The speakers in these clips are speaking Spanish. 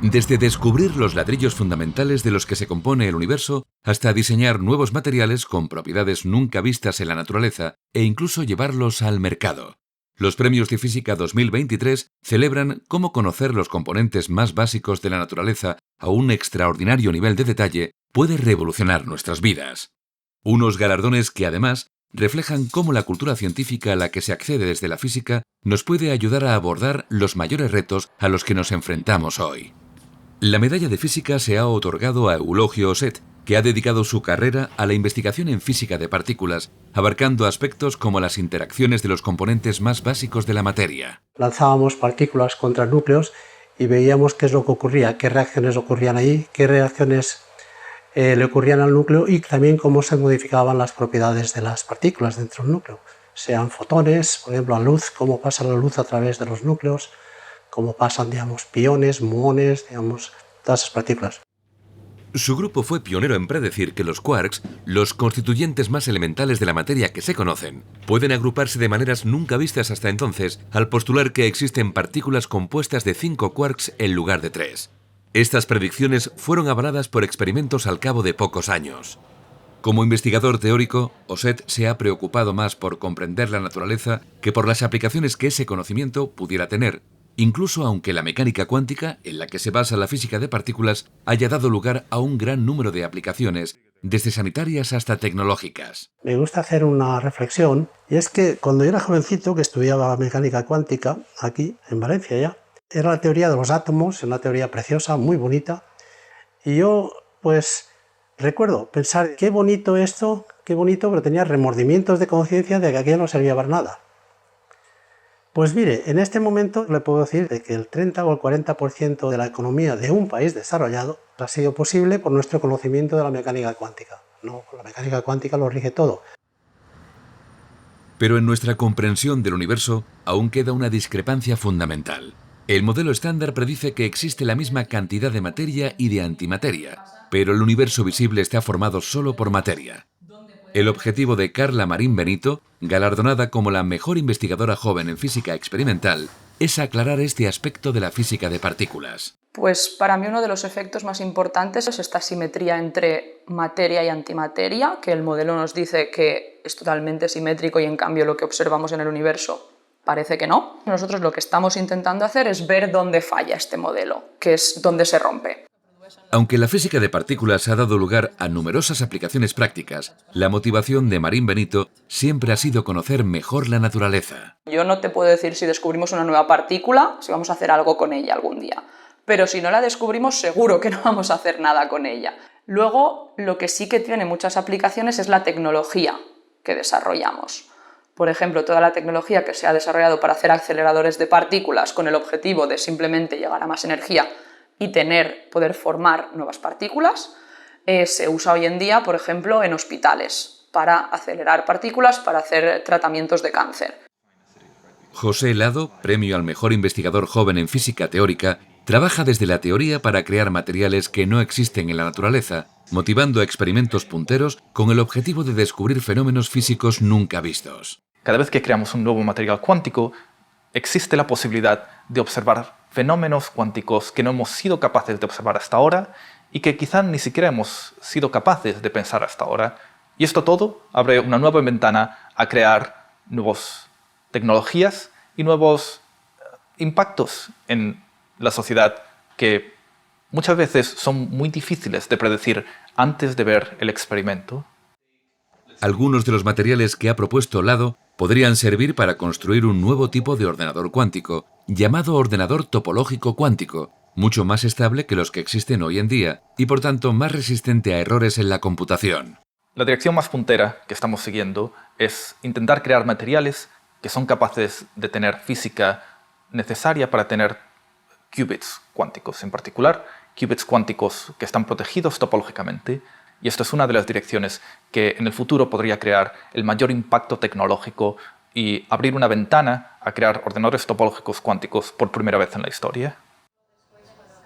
Desde descubrir los ladrillos fundamentales de los que se compone el universo hasta diseñar nuevos materiales con propiedades nunca vistas en la naturaleza e incluso llevarlos al mercado. Los Premios de Física 2023 celebran cómo conocer los componentes más básicos de la naturaleza a un extraordinario nivel de detalle puede revolucionar nuestras vidas. Unos galardones que además reflejan cómo la cultura científica a la que se accede desde la física nos puede ayudar a abordar los mayores retos a los que nos enfrentamos hoy. La medalla de física se ha otorgado a Eulogio Osset, que ha dedicado su carrera a la investigación en física de partículas, abarcando aspectos como las interacciones de los componentes más básicos de la materia. Lanzábamos partículas contra núcleos y veíamos qué es lo que ocurría, qué reacciones ocurrían ahí, qué reacciones le ocurrían al núcleo y también cómo se modificaban las propiedades de las partículas dentro del núcleo. Sean fotones, por ejemplo, la luz, cómo pasa la luz a través de los núcleos, cómo pasan, piones, muones, todas esas partículas. Su grupo fue pionero en predecir que los quarks, los constituyentes más elementales de la materia que se conocen, pueden agruparse de maneras nunca vistas hasta entonces al postular que existen partículas compuestas de 5 quarks en lugar de 3. Estas predicciones fueron avaladas por experimentos al cabo de pocos años. Como investigador teórico, Osset se ha preocupado más por comprender la naturaleza que por las aplicaciones que ese conocimiento pudiera tener, incluso aunque la mecánica cuántica, en la que se basa la física de partículas, haya dado lugar a un gran número de aplicaciones, desde sanitarias hasta tecnológicas. Me gusta hacer una reflexión, y es que cuando yo era jovencito, que estudiaba mecánica cuántica, aquí en Valencia ya, era la teoría de los átomos, una teoría preciosa, muy bonita, y yo recuerdo pensar, qué bonito esto, qué bonito, pero tenía remordimientos de conciencia de que aquello no servía para nada. Pues mire, en este momento le puedo decir de que el 30 o el 40% de la economía de un país desarrollado ha sido posible por nuestro conocimiento de la mecánica cuántica. No, la mecánica cuántica lo rige todo. Pero en nuestra comprensión del universo aún queda una discrepancia fundamental. El modelo estándar predice que existe la misma cantidad de materia y de antimateria, pero el universo visible está formado solo por materia. El objetivo de Carla Marín Benito, galardonada como la mejor investigadora joven en física experimental, es aclarar este aspecto de la física de partículas. Pues para mí uno de los efectos más importantes es esta simetría entre materia y antimateria, que el modelo nos dice que es totalmente simétrico y en cambio lo que observamos en el universo parece que no. Nosotros lo que estamos intentando hacer es ver dónde falla este modelo, que es dónde se rompe. Aunque la física de partículas ha dado lugar a numerosas aplicaciones prácticas, la motivación de Marín Benito siempre ha sido conocer mejor la naturaleza. Yo no te puedo decir si descubrimos una nueva partícula, si vamos a hacer algo con ella algún día, pero si no la descubrimos seguro que no vamos a hacer nada con ella. Luego, lo que sí que tiene muchas aplicaciones es la tecnología que desarrollamos. Por ejemplo, toda la tecnología que se ha desarrollado para hacer aceleradores de partículas con el objetivo de simplemente llegar a más energía y poder formar nuevas partículas, se usa hoy en día, por ejemplo, en hospitales para acelerar partículas, para hacer tratamientos de cáncer. José Helado, premio al mejor investigador joven en física teórica, trabaja desde la teoría para crear materiales que no existen en la naturaleza, motivando experimentos punteros con el objetivo de descubrir fenómenos físicos nunca vistos. Cada vez que creamos un nuevo material cuántico, existe la posibilidad de observar fenómenos cuánticos que no hemos sido capaces de observar hasta ahora y que quizá ni siquiera hemos sido capaces de pensar hasta ahora. Y esto todo abre una nueva ventana a crear nuevas tecnologías y nuevos impactos en la sociedad que muchas veces son muy difíciles de predecir antes de ver el experimento. Algunos de los materiales que ha propuesto Helado podrían servir para construir un nuevo tipo de ordenador cuántico, llamado ordenador topológico cuántico, mucho más estable que los que existen hoy en día y por tanto más resistente a errores en la computación. La dirección más puntera que estamos siguiendo es intentar crear materiales que son capaces de tener física necesaria para tener qubits cuánticos, en particular qubits cuánticos que están protegidos topológicamente. Y esto es una de las direcciones que en el futuro podría crear el mayor impacto tecnológico y abrir una ventana a crear ordenadores topológicos cuánticos por primera vez en la historia.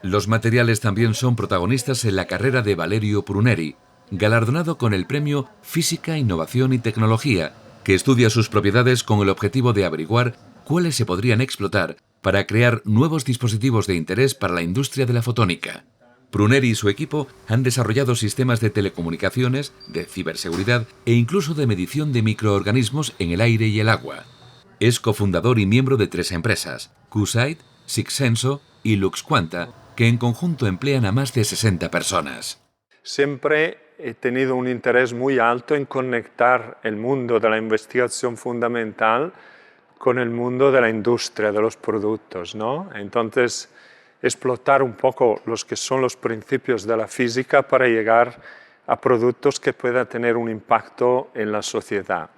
Los materiales también son protagonistas en la carrera de Valerio Pruneri, galardonado con el premio Física, Innovación y Tecnología, que estudia sus propiedades con el objetivo de averiguar cuáles se podrían explotar para crear nuevos dispositivos de interés para la industria de la fotónica. Pruneri y su equipo han desarrollado sistemas de telecomunicaciones, de ciberseguridad e incluso de medición de microorganismos en el aire y el agua. Es cofundador y miembro de 3 empresas, QSight, Sixsenso y LuxQuanta, que en conjunto emplean a más de 60 personas. Siempre he tenido un interés muy alto en conectar el mundo de la investigación fundamental con el mundo de la industria, de los productos, ¿no? Entonces, explotar un poco los que son los principios de la física para llegar a productos que puedan tener un impacto en la sociedad.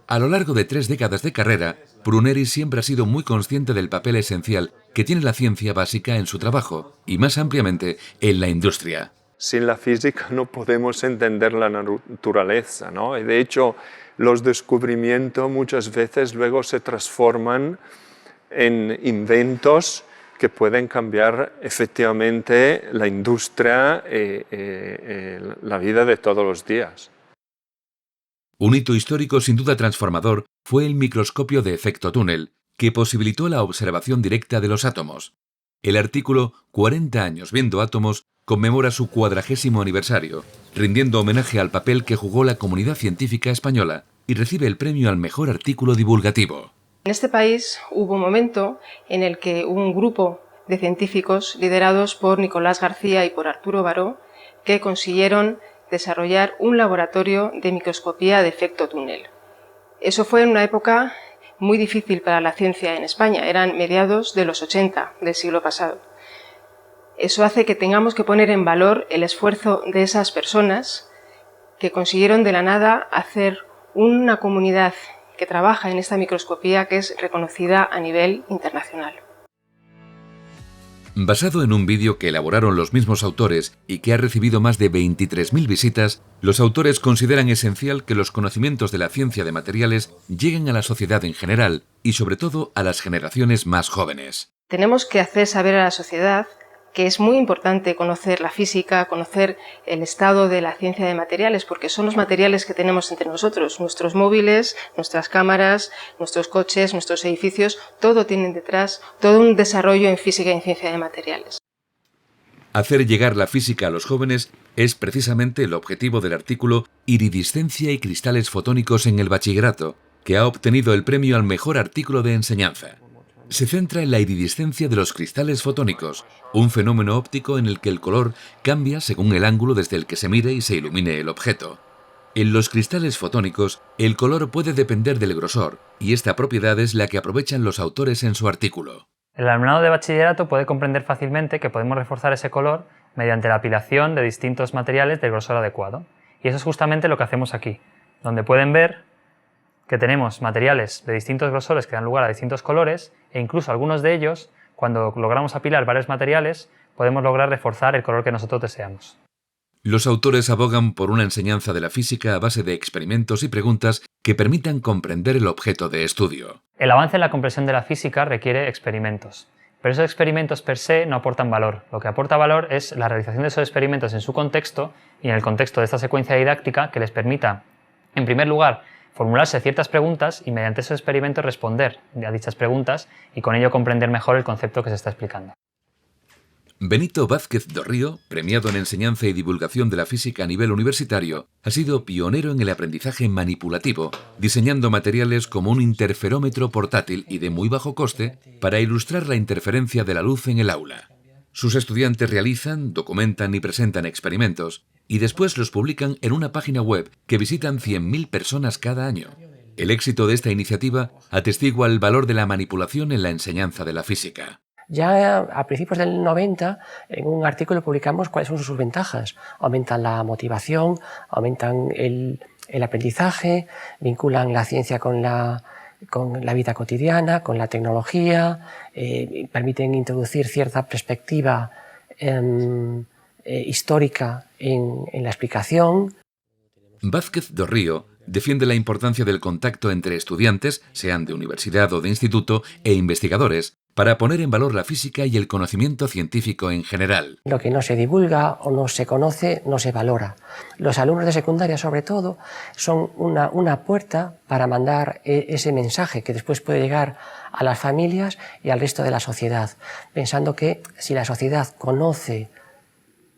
A lo largo de 3 décadas de carrera, Pruneri siempre ha sido muy consciente del papel esencial que tiene la ciencia básica en su trabajo y, más ampliamente, en la industria. Sin la física no podemos entender la naturaleza, ¿no? Y de hecho, los descubrimientos muchas veces luego se transforman en inventos que pueden cambiar efectivamente la industria la vida de todos los días. Un hito histórico sin duda transformador fue el microscopio de efecto túnel, que posibilitó la observación directa de los átomos. El artículo 40 años viendo átomos conmemora su 40º aniversario, rindiendo homenaje al papel que jugó la comunidad científica española y recibe el premio al mejor artículo divulgativo. En este país hubo un momento en el que un grupo de científicos liderados por Nicolás García y por Arturo Baró que consiguieron desarrollar un laboratorio de microscopía de efecto túnel. Eso fue en una época muy difícil para la ciencia en España, eran mediados de los 80 del siglo pasado. Eso hace que tengamos que poner en valor el esfuerzo de esas personas que consiguieron de la nada hacer una comunidad que trabaja en esta microscopía que es reconocida a nivel internacional. Basado en un vídeo que elaboraron los mismos autores y que ha recibido más de 23.000 visitas, los autores consideran esencial que los conocimientos de la ciencia de materiales lleguen a la sociedad en general y sobre todo a las generaciones más jóvenes. Tenemos que hacer saber a la sociedad que es muy importante conocer la física, conocer el estado de la ciencia de materiales, porque son los materiales que tenemos entre nosotros. Nuestros móviles, nuestras cámaras, nuestros coches, nuestros edificios, todo tienen detrás todo un desarrollo en física y en ciencia de materiales. Hacer llegar la física a los jóvenes es precisamente el objetivo del artículo Iridiscencia y cristales fotónicos en el bachillerato, que ha obtenido el premio al mejor artículo de enseñanza. Se centra en la iridiscencia de los cristales fotónicos, un fenómeno óptico en el que el color cambia según el ángulo desde el que se mire y se ilumine el objeto. En los cristales fotónicos, el color puede depender del grosor, y esta propiedad es la que aprovechan los autores en su artículo. El alumnado de bachillerato puede comprender fácilmente que podemos reforzar ese color mediante la apilación de distintos materiales del grosor adecuado. Y eso es justamente lo que hacemos aquí, donde pueden ver que tenemos materiales de distintos grosores que dan lugar a distintos colores e incluso algunos de ellos, cuando logramos apilar varios materiales, podemos lograr reforzar el color que nosotros deseamos. Los autores abogan por una enseñanza de la física a base de experimentos y preguntas que permitan comprender el objeto de estudio. El avance en la comprensión de la física requiere experimentos, pero esos experimentos per se no aportan valor. Lo que aporta valor es la realización de esos experimentos en su contexto y en el contexto de esta secuencia didáctica que les permita, en primer lugar, formularse ciertas preguntas y mediante esos experimentos responder a dichas preguntas y con ello comprender mejor el concepto que se está explicando. Benito Vázquez do Río, premiado en enseñanza y divulgación de la física a nivel universitario, ha sido pionero en el aprendizaje manipulativo, diseñando materiales como un interferómetro portátil y de muy bajo coste para ilustrar la interferencia de la luz en el aula. Sus estudiantes realizan, documentan y presentan experimentos y después los publican en una página web que visitan 100.000 personas cada año. El éxito de esta iniciativa atestigua el valor de la manipulación en la enseñanza de la física. Ya a principios del 90, en un artículo publicamos cuáles son sus ventajas. Aumentan la motivación, aumentan el aprendizaje, vinculan la ciencia con la vida cotidiana, con la tecnología, permiten introducir cierta perspectiva histórica en la explicación. Vázquez do Río defiende la importancia del contacto entre estudiantes, sean de universidad o de instituto, e investigadores, para poner en valor la física y el conocimiento científico en general. Lo que no se divulga o no se conoce, no se valora. Los alumnos de secundaria, sobre todo, son una puerta para mandar ese mensaje que después puede llegar a las familias y al resto de la sociedad, pensando que si la sociedad conoce,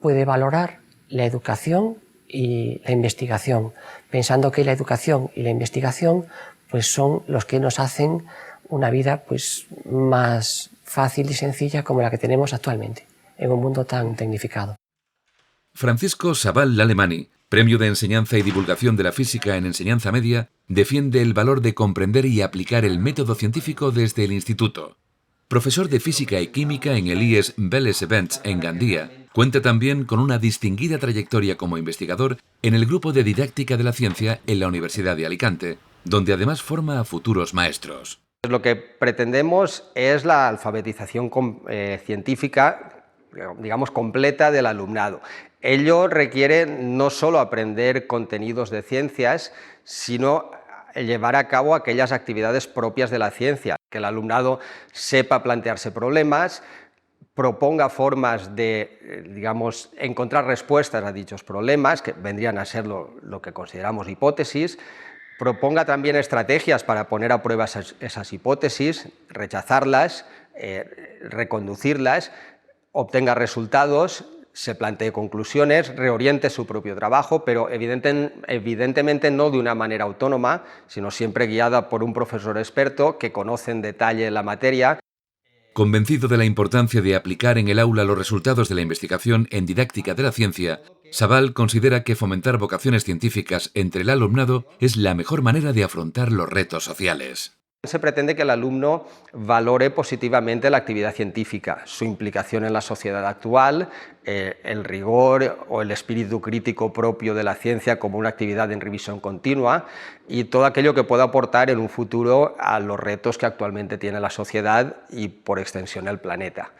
puede valorar la educación y la investigación, pensando que la educación y la investigación pues son los que nos hacen una vida pues más fácil y sencilla como la que tenemos actualmente, en un mundo tan tecnificado. Francisco Sabal Lalemani, Premio de Enseñanza y Divulgación de la Física en Enseñanza Media, defiende el valor de comprender y aplicar el método científico desde el instituto. Profesor de Física y Química en el IES Vélez Events en Gandía, cuenta también con una distinguida trayectoria como investigador en el Grupo de Didáctica de la Ciencia en la Universidad de Alicante, donde además forma a futuros maestros. Lo que pretendemos es la alfabetización científica, digamos, completa del alumnado. Ello requiere no solo aprender contenidos de ciencias, sino llevar a cabo aquellas actividades propias de la ciencia, que el alumnado sepa plantearse problemas, proponga formas de, digamos, encontrar respuestas a dichos problemas, que vendrían a ser lo que consideramos hipótesis, proponga también estrategias para poner a prueba esas hipótesis, rechazarlas, reconducirlas, obtenga resultados, se plantee conclusiones, reoriente su propio trabajo, pero evidentemente no de una manera autónoma, sino siempre guiada por un profesor experto que conoce en detalle la materia. Convencido de la importancia de aplicar en el aula los resultados de la investigación en didáctica de la ciencia, Sabal considera que fomentar vocaciones científicas entre el alumnado es la mejor manera de afrontar los retos sociales. Se pretende que el alumno valore positivamente la actividad científica, su implicación en la sociedad actual, el rigor o el espíritu crítico propio de la ciencia como una actividad en revisión continua y todo aquello que pueda aportar en un futuro a los retos que actualmente tiene la sociedad y por extensión el planeta.